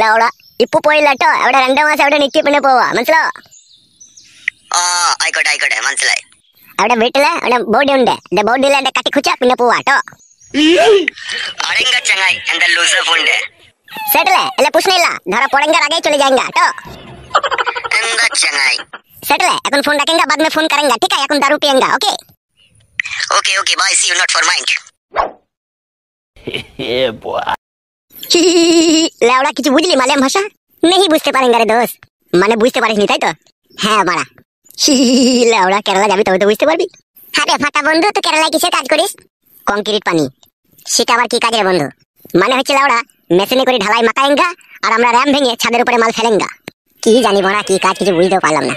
ലൗള ഇപ്പൊ പോയില്ലട്ടോ. അവിടെ 2 മാസം അവിടെ നിക്കി പിന്നെ പോവാ. മനസ്സിലോ? ആയിക്കോട്ടെ ആയിക്കോട്ടെ, മനസ്സിലായി. അവിടെ വീട്ടില് അവിടെ ബോഡി ഉണ്ട്. ബോഡിയിൽ എന്റെ കട്ടിക്കുച്ച പിന്നെ പോവാട്ടോ. अड़ेंगा चंगाई अंदर लूजर फुंडे सेटल है ले पूछने ला धरा पड़ेंगे आगे चले जाएंगे तो अंदर चंगाई सेटल है अपन फोन रखेंगे बाद में फोन करेंगे ठीक है अपन दारू पिएंगे okay okay okay bye see you not for mind hey boy लाउडा কিছু বুঝলি মালয়াম ভাষা नहीं বুঝতে পারেন রে দোস্ত মানে বুঝতে পারিস নি তাই তো হ্যাঁ বাড়া লাউডা কেরালা যাবি তবে তো বুঝতে পারবি আরে ফাটা বন্ধু তুই কেরালায় কিসে কাজ করিস কংক্রিট পানি সেটা আবার কি কাজের বন্ধু মানে হচ্ছে লাউডা মেশিনে করে ঢালাই মাকায়েঙ্গা আর আমরা র‍্যাম ভেঙে ছাদের উপরে মাল ফেলেঙ্গা কি জানি বড়া কি কাজ কিছু বুঝতেও পারলাম না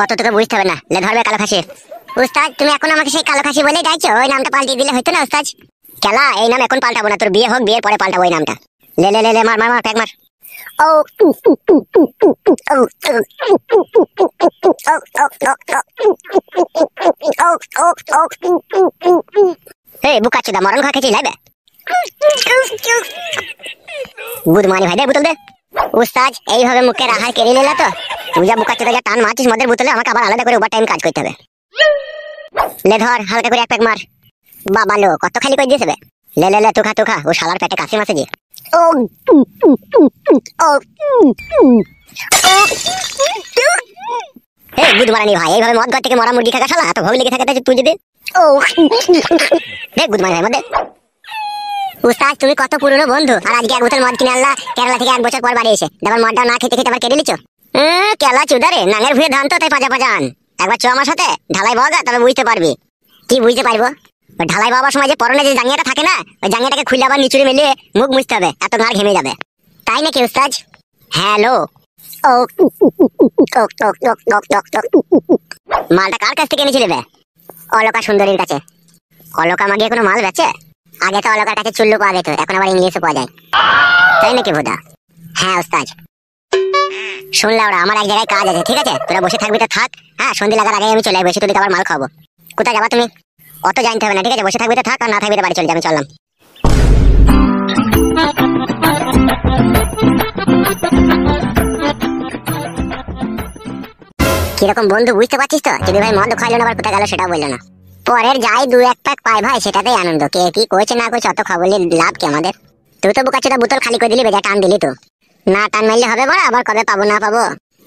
অত তোকে বুঝতে হবে না লে ধরবে কালো খাসি উস্তাদ তুমি এখন আমাকে সেই কালো খাসি বলে ডাকছো ওই নামটা পাল্টে দিলে হতো না উস্তাদ কেলা এই নাম এখন পাল্টাবো না তোর বিয়ে হোক বিয়ের পরে পাল্টাবো ওই নামটা লে লে লে মার মার মার প্যাক মার ও এই বুকাচোদা মরণ খা খেয়েছি লাইবে গুড মর্নিং ভাই দে বোতল দে উস্তাদ এইভাবে মুখে রাহার কেড়ে নিলা তো তুই যা বুকাচোদা যা টান মারছিস মদের বোতলে আমাকে আবার আলাদা করে ওভার টাইম কাজ করতে হবে লে ধর হালকা করে এক প্যাক মার বাবা লো কত খালি কই দিয়েছে বে লে লে লে তুই খা ও শালার পেটে কাশি মাসে যে ও ও এই গুড মর্নিং ভাই এইভাবে মদ ঘর থেকে মরা মুরগি খাকা শালা এত ভয় লেগে থাকে তুই যদি ও দেখ গুড মর্নিং মদে উস্তাদ তুমি কত পুরনো বন্ধু আর আজকে এক বোতল মদ কিনে আনলা কেরালা থেকে 1 বছর পর বাড়ি এসে আবার মদটা না খেতে খেতে আবার কেটে নিছো কেলা চুদারে নাঙের ভুয়ে ধান তো তাই পাজা পাজান একবার চ আমার সাথে ঢালাই বগা তবে বুঝতে পারবি কি বুঝতে পারবো ঢালাই বাবার সময় যে পরনে যে জাঙ্গিয়াটা থাকে না ওই জাঙ্গিয়াটাকে খুলে আবার নিচুরে মেলে মুখ মুছতে হবে এত গাড় ঘেমে যাবে তাই নাকি উস্তাদ হ্যালো ও মালটা কার কাছ থেকে এনেছিলে বে অলকা সুন্দরীর কাছে অলকা মাগিয়ে কোনো মাল বেচে আগে তো অলকার কাছে চুল্লু পাওয়া যেত এখন আবার ইংলিশে পাওয়া যায় তাই নাকি ভোদা হ্যাঁ উস্তাদ শুনলা ওরা আমার এক জায়গায় কাজ আছে ঠিক আছে তোরা বসে থাকবি তো থাক হ্যাঁ সন্ধে লাগার আগে আমি চলে আসবো তোদের আবার মাল খাবো কোথায় যাবা তুমি অত জানতে হবে না ঠিক আছে বসে থাকবি তো থাক আর না থাকবি তো বাড়ি চলে যাবে চললাম কিরকম বন্ধু বুঝতে পারছিস তো যদি ভাই মদ খাইলো না আবার কোথায় গেল সেটাও বললো না পরের যাই 2-1 প্যাক পাই ভাই সেটাতেই আনন্দ কে কি কইছে না কইছে অত খবর লাভ কি আমাদের তুই তো বুকাচোদা বোতল খালি করে দিলি বেজা টান দিলি তো না টান মারলে হবে বড় আবার কবে পাবো না পাবো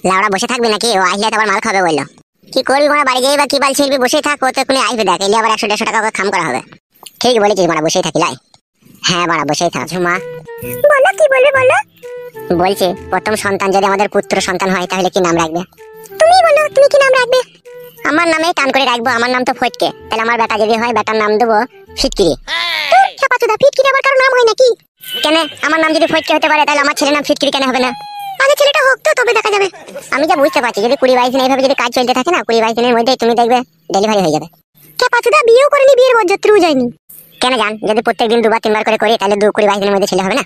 লাউড়া বসে থাকবি নাকি ও আইলে আবার মাল খাবে বললো কি করবি মানে বাড়ি যাই বা কি বাল ছিড়বি বসেই থাক ও তো এখনই আসবে দেখ এলে আবার 100-150 টাকা খাম করা হবে ঠিক বলেছিস মানে বসেই থাকি লাই হ্যাঁ বাড়া বসেই থাক ঝুমা বলো কি বলবে বলো বলছি প্রথম সন্তান যদি আমাদের পুত্র সন্তান হয় তাহলে কি নাম রাখবে তুমি বলো তুমি কি নাম রাখবে আমার নামেই টান করে রাখবো আমার নাম তো ফটকে তাহলে আমার বেটা যদি হয় বেটার নাম দেবো ফিটকিরি খেপাচোদা ফিটকিরি আবার কারো নাম হয় নাকি কেন আমার নাম যদি ফটকে হতে পারে তাহলে আমার ছেলের নাম ফিটকিরি কেন হবে না আগে ছেলেটা হোক তো তবে দেখা যাবে আমি যা বুঝতে পারছি যদি 20-22 দিন এইভাবে যদি কাজ চলতে থাকে না 20-22 দিনের মধ্যে তুমি দেখবে ডেলিভারি হয়ে যাবে খেপাচোদা বিয়েও করেনি বিয়ের বরযাত্রীও যায়নি কেন জান যদি প্রত্যেকদিন 2-3 বার করে করি তাহলে 20-22 দিনের মধ্যে ছেলে হবে না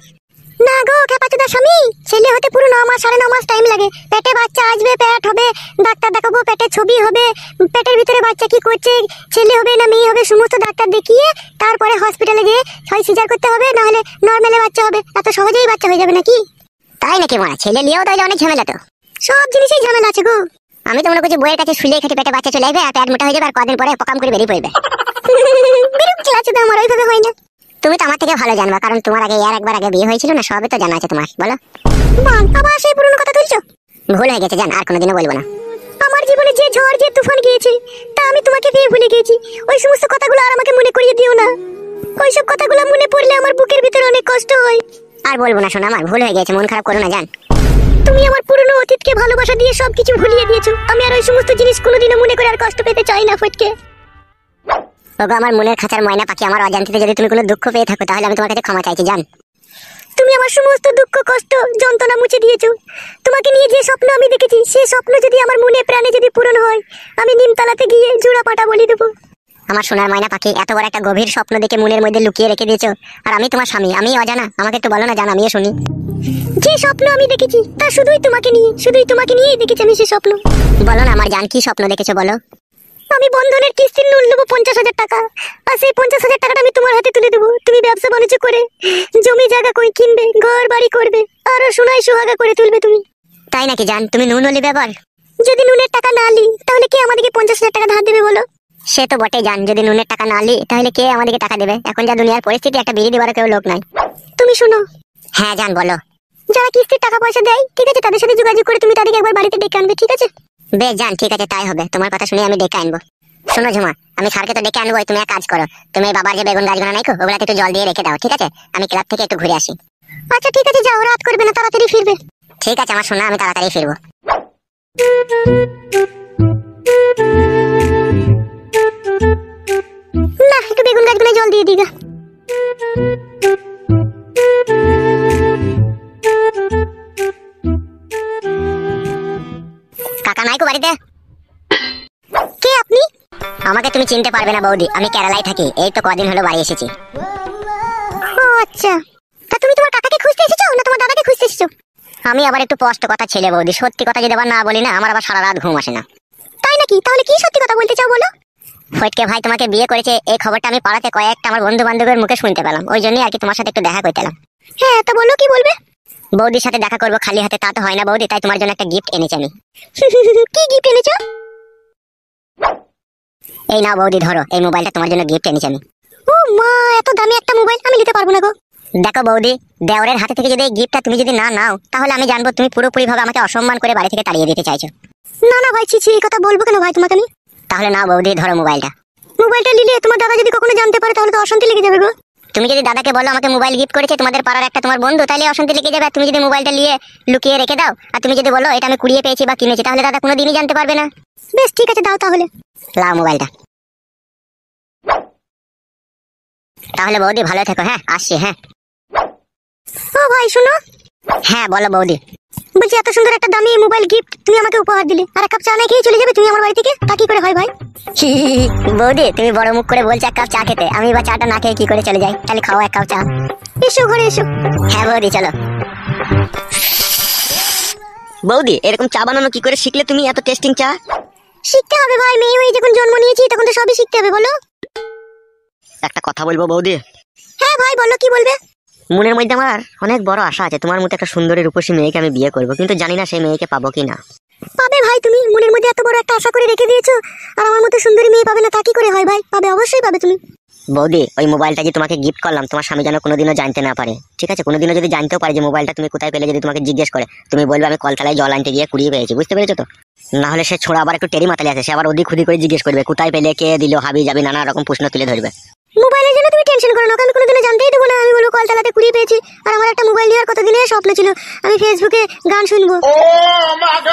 না গো খেপাচোদা স্বামী ছেলে হতে পুরো 9 মাস 9.5 মাস টাইম লাগে পেটে বাচ্চা আসবে পেট হবে ডাক্তার দেখাবো পেটে ছবি হবে পেটের ভিতরে বাচ্চা কি করছে ছেলে হবে না মেয়ে হবে সমস্ত ডাক্তার দেখিয়ে তারপরে হসপিটালে গিয়ে হয় সিজার করতে হবে না হলে নরমালে বাচ্চা হবে এত সহজেই বাচ্চা হয়ে যাবে নাকি তাই নাকি মা ছেলে নিয়েও তাহলে অনেক ঝামেলা তো সব জিনিসই ঝামেলা আছে গো আমি তো মনে করছি বইয়ের কাছে শুলে খেটে পেটে বাচ্চা চলে আসবে আর পেট মোটা হয়ে যাবে আর কদিন পরে পকাম করে বেরিয়ে পড়বে বিরক্তি লাগছে তো আমার ওইভাবে হয় না তুমি তো আমার থেকে ভালো জানবা কারণ তোমার আগে একবার আগে বিয়ে হয়েছিল না সবই তো জানা আছে তোমার বলো বাল আবার সেই পুরনো কথা তুলছো ভুল হয়ে গেছে জান আর কোনোদিনও বলবো না আমার জীবনে যে ঝড় যে তুফান গিয়েছে তা আমি তোমাকে পেয়ে ভুলে গেছি ওই সমস্ত কথাগুলো আর আমাকে মনে করিয়ে দিও না ওইসব কথাগুলো মনে পড়লে আমার বুকের ভিতরে অনেক কষ্ট হয় আর বলবো না শোনা আমার ভুল হয়ে গেছে মন খারাপ করো না জান তুমি আমার পুরনো অতীতকে ভালোবাসা দিয়ে সবকিছু ভুলিয়ে দিয়েছো আমি আর ওই সমস্ত জিনিস কোনোদিনও মনে করে আর কষ্ট পেতে চাই না ফটকে ওগো আমার মনের খাঁচার ময়না পাখি আমার অজান্তিতে যদি তুমি কোনো দুঃখ পেয়ে থাকো তাহলে আমি তোমার কাছে ক্ষমা চাইছি জান তুমি আমার সমস্ত দুঃখ কষ্ট যন্ত্রণা মুছে দিয়েছো তোমাকে নিয়ে যে স্বপ্ন আমি দেখেছি সেই স্বপ্ন যদি আমার মনে প্রাণে যদি পূরণ হয় আমি নিমতলাতে গিয়ে জোড়া পাটা বলি দেবো আমার সোনার ময়না পাখি এত বড় একটা গভীর স্বপ্ন দেখে মনের মধ্যে লুকিয়ে রেখে দিয়েছো আর আমি তোমার স্বামী আমি অজানা আমাকে একটু বলো না জান আমিও শুনি যে স্বপ্ন আমি দেখেছি তা শুধুই তোমাকে নিয়েই দেখেছি আমি সেই স্বপ্ন বলো না আমার জান কি স্বপ্ন দেখেছো বলো আমি বন্ধনের কিস্তির লোন নেবো 50,000 টাকা আর সেই 50,000 টাকাটা আমি তোমার হাতে তুলে দেবো তুমি ব্যবসা বাণিজ্য করে জমি জায়গা কই কিনবে, ঘর বাড়ি করবে, আরো সোনাই সোহাগা করে তুলবে তুমি। তাই নাকি জান? তুমি নুন হলি ব্যাপার। যদি নুনের টাকা না লি তাহলে কে আমাদেরকে 50,000 টাকা ধার দেবে বলো? সে তো বটে জান, যদি নুনের টাকা না লি তাহলে কে আমাদেরকে টাকা দেবে? এখন যা দুনিয়ার পরিস্থিতি, একটা বিড়ি দেওয়ার কেউ লোক নাই। তুমি শোনো, হ্যাঁ জান বলো। যারা কিস্তির টাকা পয়সা দেয়, ঠিক আছে, তাদের সাথে যোগাযোগ করে তুমি তাদেরকে একবার বাড়িতে ডেকে আনবে, ঠিক আছে? বেশ জান, ঠিক আছে, তাই হবে। তোমার কথা শুনে আমি ডেকে আনবো। শোনো ঝুমা, আমি স্যারকে তো ডেকে আনবো, তুমি এক কাজ করো, তুমি এই বাবার যে বেগুন গাছগুলো নাই ওগুলাতে একটু জল দিয়ে রেখে দাও, ঠিক আছে? আমি ক্লাব থেকে একটু ঘুরে আসি। আচ্ছা ঠিক আছে, যাও, রাত করবে না, তাড়াতাড়ি ফিরবে। ঠিক আছে আমার সোনা, আমি তাড়াতাড়ি ফিরবো। না, একটু বেগুন গাছগুলো জল দিয়ে দিগা। কাকা নাই কো বাড়িতে? কে আপনি? আমাকে তুমি চিনতে পারবে না বৌদি, আমি কেরালায় থাকি, এই তো কদিন হলো বাড়ি এসেছি। ও আচ্ছা, তা তুমি তোমার কাকাকে খুঁজতে এসেছো না তোমার দাদাকে খুঁজতে এসেছো? আমি আবার একটু স্পষ্ট কথা ছেলে বৌদি, সত্যি কথা যদি আবার না বলি না, আমার আবার সারা রাত ঘুম আসে না। তাই নাকি? তাহলে কি সত্যি কথা বলতে চাও বলো? ফটকে ভাই তোমাকে বিয়ে করেছে, এই খবরটা আমি পাড়াতে কয়েকটা আমার বন্ধু বান্ধবের মুখে শুনতে পেলাম, ওই জন্যই আর কি তোমার সাথে একটু দেখা করতে এলাম। হ্যাঁ, তা বলো, কি বলবে? বৌদির সাথে দেখা করবো খালি হাতে, তা তো হয় না বৌদি, তাই তোমার জন্য একটা গিফট এনেছি আমি। কি গিফট এনেছো? এই নাও বৌদি, ধরো, এই মোবাইলটা তোমার জন্য গিফট এনেছি আমি। ও মা, এত দামি একটা মোবাইল আমি নিতে পারবো না গো। দেখো বৌদি, দেওরের হাতে থেকে যদি এই গিফটটা তুমি যদি না নাও, তাহলে আমি জানবো তুমি পুরোপুরি ভাবে আমাকে অসম্মান করে বাড়ি থেকে তাড়িয়ে দিতে চাইছো। না না ভাই, ছি ছি, এই কথা বলবো কেন ভাই তোমাকে আমি? তাহলে নাও বৌদি, ধরো মোবাইলটা। মোবাইলটা নিলে তোমার দাদা যদি কখনো জানতে পারে তাহলে তো অশান্তি লেগে যাবে গো। তুমি যদি দাদাকে বলো আমাকে মোবাইল গিফট করেছে তোমাদের পাড়ার একটা তোমার বন্ধু, তাহলে অশান্তি লেগে যাবে। আর তুমি যদি মোবাইলটা নিয়ে লুকিয়ে রেখে দাও, আর তুমি যদি বলো এটা আমি কুড়িয়ে পেয়েছি বা কিনেছি, তাহলে দাদা কোনোদিনই জানতে পারবে না। বেশ ঠিক আছে, দাও তাহলে। লাও মোবাইলটা। তাহলে বৌদি ভালো থেকো, হ্যাঁ আসছি, হ্যাঁ। ও ভাই শোনো। হ্যাঁ বলো বৌদি। বলছি, এত সুন্দর একটা দামি মোবাইল গিফট তুমি আমাকে উপহার দিলে, আর এক কাপ চা না খেয়ে চলে যাবে তুমি আমার বাড়ি থেকে? তা কি করে হয় ভাই? বৌদি তুমি বড় মুখ করে বলছো এক কাপ চা খেতে, আমি বা চাটা না খেয়ে কি করে চলে যাই? তাহলে খাও এক কাপ চা। এসো ঘরে এসো। হ্যাঁ বৌদি চলো। বৌদি এরকম চা বানানো কি করে শিখলে তুমি, এত টেস্টিং চা? শিখতে হবে ভাই, মেয়ে হয়ে যখন জন্ম নিয়েছি তখন তো সবই শিখতে হবে, বলো। একটা কথা বলবো বৌদি? হ্যাঁ ভাই বলো, কি বলবে? মনের মধ্যে আমার অনেক বড় আশা আছে, তোমার মতো একটা সুন্দরী রূপসী মেয়েকে আমি বিয়ে করবো, কিন্তু জানি না সেই মেয়েকে পাবো কিনা। পাবে ভাই, তুমি মনের মধ্যে এত বড় একটা আশা করে রেখে দিয়েছো, আর আমার মতো সুন্দরী মেয়ে পাবে না তা কি করে হয় ভাই? পাবে, অবশ্যই পাবে তুমি। বৌদি ওই মোবাইলটা যে তোমাকে গিফট করলাম, তোমার স্বামী যেন কোনোদিনও জানতে না পারে, ঠিক আছে? কোনোদিনও যদি জানতেও পারে যে মোবাইলটা তুমি কোথায় পেলে, যদি তোমাকে জিজ্ঞেস করে, তুমি বলবে আমি কলতলায় জল আনতে গিয়ে কুড়িয়ে পেয়েছি, বুঝতে পেরেছো তো? না হলে সে ছোড়া আবার একটু টেরি মাতালে আছে, সে আবার ওদিক খুদি করে জিজ্ঞেস করবে কোথায় পেলে, কে দিল, হাবি যাবি, নানা রকম প্রশ্ন তুলে ধরবে। মোবাইলের জন্য তুমি টেনশন করো না, আমি কোনোদিনও জানতেই দেবো না। আমি বলবো কলতলাতে কুড়িয়ে পেয়েছি, আর আমার একটা মোবাইল নেওয়ার কতদিনের স্বপ্ন ছিল, আমি ফেসবুকে গান শুনবো।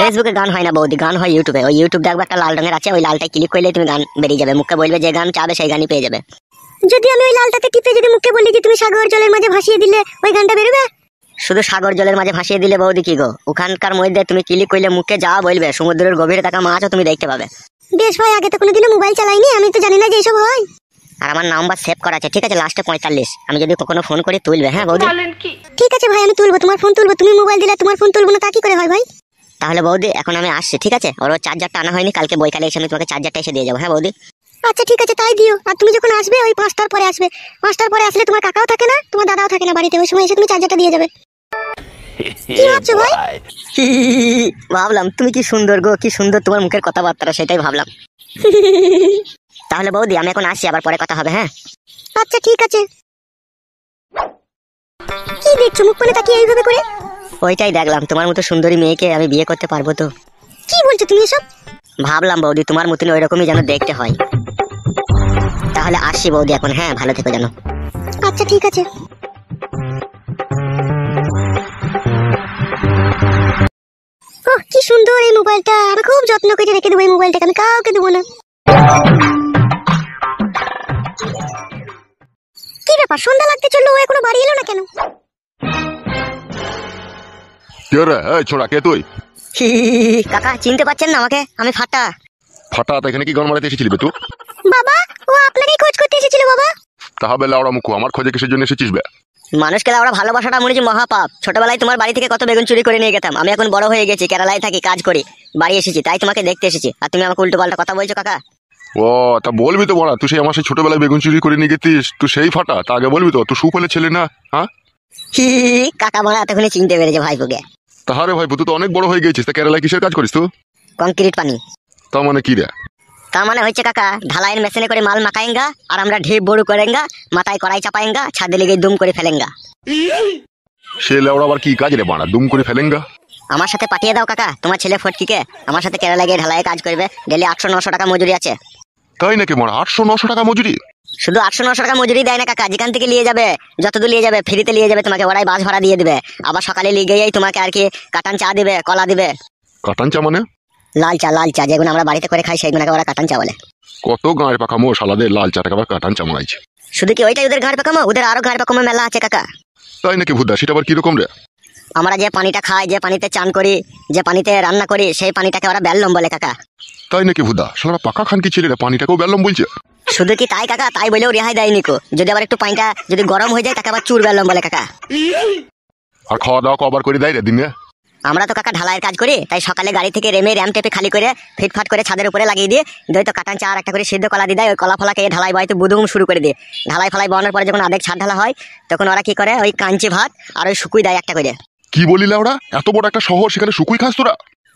ফেসবুকে গান হয় না বৌদি, গান হয় ইউটিউবে। ওই ইউটিউব দেখবে একটা লাল রঙের আছে, ওই লালটায় ক্লিক করলে তুমি গান বেরিয়ে যাবে, মুখে বলবে যে গান চাবে সেই গানই পেয়ে যাবে। যদি আমি ওই লালটাতে টিপে যদি মুখে বলি যে তুমি সাগর জলের মাঝে ভাসিয়ে দিলে, ওই গানটা বেরোবে? শুধু সাগর জলের মাঝে ভাসিয়ে দিলে বৌদি কি গো, ওখানকার মধ্যে তুমি ক্লিক করলে মুখে যা বলবে, সমুদ্রের গভীরে থাকা মাছও তুমি দেখতে পাবে। বেশ ভাই, আগে তো কোনোদিনও মোবাইল চালাইনি, আমি তো জানি না যে এইসব হয়। আর আমার নাম্বার সেভ করা আছে, ঠিক আছে? লাস্টে 45। আমি যদি কখনো ফোন করি তুলবে, হ্যাঁ বৌদি? ঠিক আছে ভাই, আমি তুলবো, তোমার ফোন তুলবো। তুমি মোবাইল দিলে তোমার ফোন তুলবো না, তা কি করে হয় ভাই? তাহলে বৌদি এখন আমি আসছি, ঠিক আছে? ওর চার্জারটা আনা হয়নি, কালকে বইকালে এসে আমি তোমাকে চার্জারটা এসে দিয়ে যাবো, হ্যাঁ বৌদি? আচ্ছা ঠিক আছে, তাই দিও। আর তুমি যখন আসবে ওই 5টার পরে আসবে। 5টার পরে আসলে তোমার কাকাও থাকে না, তোমার দাদাও থাকে না বাড়িতে, ওই সময় এসে তুমি চার্জারটা দিয়ে যাবে। কি ভাবছো ভাই? ভাবলাম তুমি কি সুন্দর গো, কি সুন্দর তোমার মুখের কথাবার্তা, সেটাই ভাবলাম। তাহলে বৌদি আমি এখন আসি, আবার পরে কথা হবে, হ্যাঁ? আচ্ছা ঠিক আছে। কি দেখছো মুখ করে তাকিয়ে এইভাবে করে? ওইটাই দেখলাম, তোমার মতো সুন্দরী মেয়েকে আমি বিয়ে করতে পারবো তো? কি বলছো তুমি এসব? ভাবলাম বৌদি তোমার মতন ওই রকমই যেন দেখতে হয়। তাহলে আসি বৌদি এখন, হ্যাঁ ভালো থেকো জানো। আচ্ছা ঠিক আছে। ওহ কি সুন্দর এই মোবাইলটা, আমি খুব যত্ন করে রেখে দেবো এই মোবাইলটাকে, আমি কাউকে দেবো না। কি ব্যাপার, সন্ধ্যা লাগতে চললো, ও এখনো বাড়ি এলো না কেন? কে রে? এই ছোড়া, কে তুই? কাকা চিনতে পারছেন না আমাকে? আমি ফাটা। ফাটা? এখানে কি গান মারাতে এসেছিলি বে তুই? বাবা, ও আপনাকেই খোঁজ করতে এসেছিল বাবা। তাহলে লাউড়া মুখো, আমার খোঁজে কিসের জন্য এসেছিস বে? মানুষকে আমরা ভালোবাসাটা মনে হচ্ছে মহাপাপ। ছোটবেলায় তোমার বাড়ি থেকে কত বেগুন চুরি করে নিয়ে গেতাম, আমি এখন বড় হয়ে গেছি, কেরালায় থাকি, কাজ করি, বাড়ি এসেছি, তাই তোমাকে দেখতে এসেছি, আর তুমি আমাকে উল্টো পাল্টা কথা বলছো কাকা। ও তা বলবি তো বড়া, তুই সেই আমার সেই ছোটবেলায় বেগুন চুরি করে নিয়ে গেছিস, তুই সেই ফাটা, তা আগে বলবি তো, তুই সুফলে ছেলে না? হ্যাঁ হি কাকা মারা এতক্ষণে চিনতে পেরেছে ভাইপোকে। তাহারে ভাই, তুই তো অনেক বড় হয়ে গেছিস, তা কেরালায় কিসের কাজ করিস তুই? কংক্রিট পানি। তা মানে কি রে? তার মানে হচ্ছে কাকা, ঢালাইয়ের মেশিনে করে মাল মাকায়েঙ্গা, আর আমরা ঢেপ বড় করেঙ্গা, মাথায় কড়াই চাপায়েঙ্গা, ছাদে লেগে দুম করে ফেলেঙ্গা। সে লেওড়া আবার কি কাজ রে বাড়া, দুম করে ফেলেঙ্গা? আমার সাথে পাঠিয়ে দাও কাকা তোমার ছেলে ফটকিকে, আমার সাথে কেরালা গিয়ে ঢালাইয়ে কাজ করবে। ডেলি 800-900 টাকা মজুরি আছে। তাই নাকি মারা? 800-900 টাকা মজুরি? শুধু 800-900 টাকা মজুরি দেয় না কাকা, যেখান থেকে নিয়ে যাবে, যতদূর নিয়ে যাবে ফ্রিতে নিয়ে যাবে তোমাকে, ওরাই বাস ভাড়া দিয়ে দিবে। আবার সকালে নিয়ে গিয়েই তোমাকে আর কি কাটান চা দিবে, কলা দিবে। কাটান চা মানে? লাল চা যেগুলো আমরা বাড়িতে করে খাই সেগুলোকে ওরা কাটান চা বলে। কত গাঁয়ের পাকামো শালাদের লাল চাটাকে আবার কাটান চা মারাইছে। শুধু কি ওইটাই ওদের ঘাড় পাকামো? ওদের আরো ঘাড় পাকামো মেলা আছে কাকা। তাই নাকি ভুদা? সেটা আবার কিরকম রে? আমরা যে পানিটা খাই, যে পানিতে চান করি, যে পানিতে রান্না করি, সেই পানিটাকে ওরা বেল্লম বলে কাকা। তাই নাকি ভুদা? শালারা পাকা খান কি ছেলে রে, পানিটাকেও বেললাম বলছে? শুধু কি তাই কাকা, তাই বলেও রেহাই দেয়নি কো। যদি আবার একটু পানিটা যদি গরম হয়ে যায় তাকে আবার চুর বেল্লম বলে কাকা। আর খাওয়া দাওয়া কবার করে দেয় রে দিনে? আমরা তো কাকা ঢালাইয়ের কাজ করি, তাই সকালে গাড়ি থেকে রেমে র্যাম টেপে খালি করে ফিটফাট করে ছাদের উপরে লাগিয়ে দিয়ে তো কাটান চা আর একটা করে সিদ্ধ কলা দিয়ে দেয়। ওই কলা ফলাকে ঢালাই বাড়িতে বুদুম শুরু করে দিয়ে, ঢালাই ফলাই বানানোর পরে যখন আধেক ছাদ ঢালা হয় তখন ওরা কি করে, ওই কাঞ্চি ভাত আর ওই শুকুই দেয় একটা করে। কি বলিলে ওরা? এত বড় একটা শহর, সেখানে শুকুই খাস তোরা?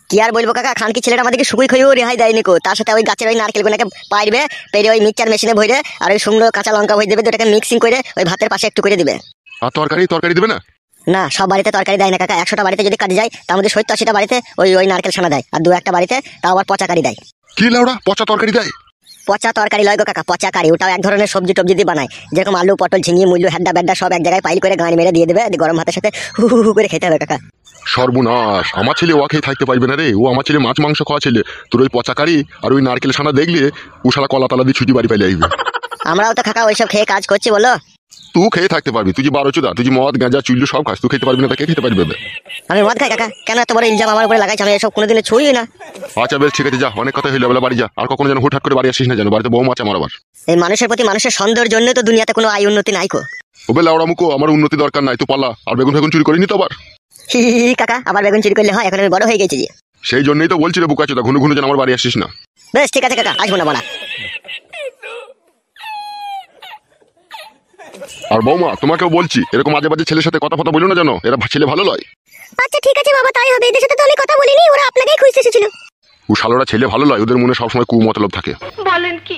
কি আর বলবো কাকা, খানকি ছেলেটা আমাদেরকে শুকুই খেয়েও রেহাই দেয়নি কো। তার সাথে ওই গাছের ওই নারকেলগুলোকে পাইবে, পেরে ওই মিক্সচার মেশিনে ভরে আর ওই শুকনো কাঁচা লঙ্কা ভরে দেবে, দুটাকে মিক্সিং করে ওই ভাতের পাশে একটু করে দিবে। আর তরকারি দেবে না? না, সব বাড়িতে তরকারি দেয় না কাকা। 100টা বাড়িতে যদি কাজে যায় তার মধ্যে 70-80টা বাড়িতে ওই ওই নারকেল ছানা দেয়, আর 2-1টা বাড়িতে তাও আবার পচা কারি দেয়। কি লাউড়া, পচা তরকারি দেয়? পচা তরকারি লয় গো কাকা, পচা কারি। ওটাও এক ধরনের সবজি টবজি দিয়ে বানায়, যেরকম আলু পটল ঝিঙে মুল্লু হেড্ডা বেড্ডা সব এক জায়গায় পাইল করে গাঁড়ি মেরে দিয়ে দেবে, গরম ভাতের সাথে হু হু হু করে খেতে হবে কাকা। সর্বনাশ, আমার ছেলে ওয়া খেয়ে থাকতে পারবে না রে। ও আমার ছেলে মাছ মাংস খাওয়া ছেলে, তোর ওই পচাকারি আর ওই নারকেল ছানা দেখলে ও শালা কলা তালা দিয়ে ছুটি বাড়ি পাইলে আইবে। আমরাও তো কাকা ওইসব খেয়ে কাজ করছি বলো। তুই খেয়ে থাকতে পারবি? তুই যে 12 চোদা, তুই যে মদ গাঁজা চুল্লু সব খাস, তুই খেতে পারবি না? তা কে খেতে পারবে? আমি মদ খাই কাকা, কেন এত বড় ইলজাম আমার উপরে লাগাইছে? আমি এসব কোনোদিনও ছুঁই না। আচ্ছা বেশ ঠিক আছে, যা, অনেক কথা হইলো, বেলা বাড়ি যা। আর কখনো যেন হুটহাট করে বাড়ি আসিস না, যেন বাড়িতে বউ মাছ আমার আবার। এই মানুষের প্রতি মানুষের সন্দেহের জন্য তো দুনিয়াতে কোনো আয় উন্নতি নাই কো। ও বেলা ওরা মুখো, আমার উন্নতি দরকার নাই, তুই পালা। আর বেগুন ফেগুন চুরি করিনি তো আবার? হি হি হি কাকা, আবার বেগুন চুরি করলে হয়? এখন আমি বড় হয়ে গেছি যে। সেই জন্যই তো বলছি রে বুকা চোদা, ঘুনু ঘুনু যেন আমার বাড়ি আসিস না। বেশ ঠিক আছে কাকা, আসবো না বলা। আর বৌমা, তোমাকেও বলছি, এরকম আজে বাজে ছেলের সাথে কথা ফথা বলো না, জানো এরা ছেলে ভালো লয়। আচ্ছা ঠিক আছে বাবা, তাই হবে। এদের সাথে তো আমি কথা বলিনি, ওরা আপনাকেই খুঁজতে এসেছিল। ও শালোরা ছেলে ভালো লয়, ওদের মনে সবসময় কুমতলব থাকে। বলেন কি?